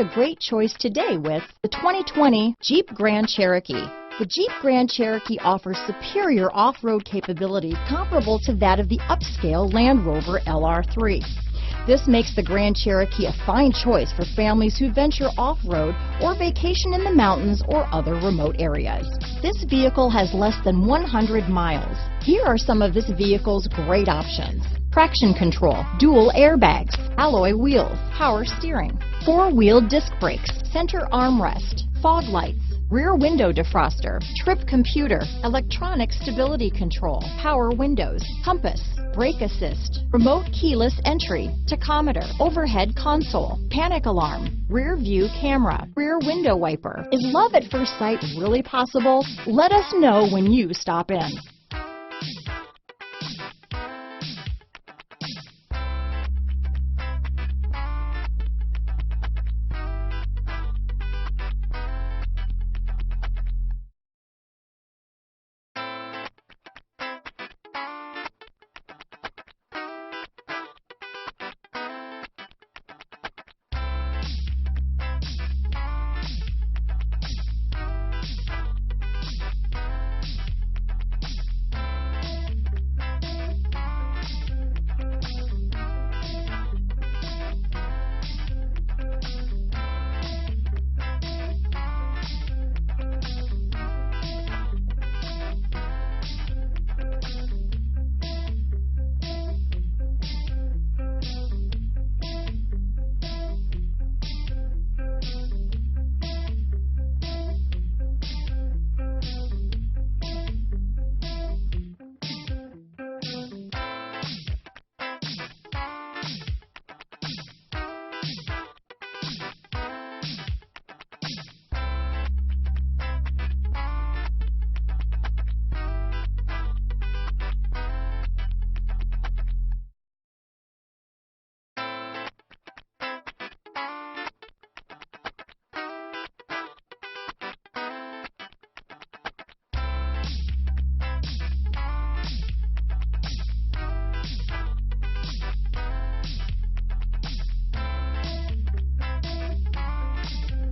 a great choice today with the 2020 Jeep Grand Cherokee. The Jeep Grand Cherokee offers superior off-road capabilities comparable to that of the upscale Land Rover LR3. This makes the Grand Cherokee a fine choice for families who venture off-road or vacation in the mountains or other remote areas. This vehicle has less than 100 miles. Here are some of this vehicle's great options: traction control, dual airbags, alloy wheels, power steering, four-wheel disc brakes, center armrest, fog lights, rear window defroster, trip computer, electronic stability control, power windows, compass, brake assist, remote keyless entry, tachometer, overhead console, panic alarm, rear view camera, rear window wiper. Is love at first sight really possible? Let us know when you stop in.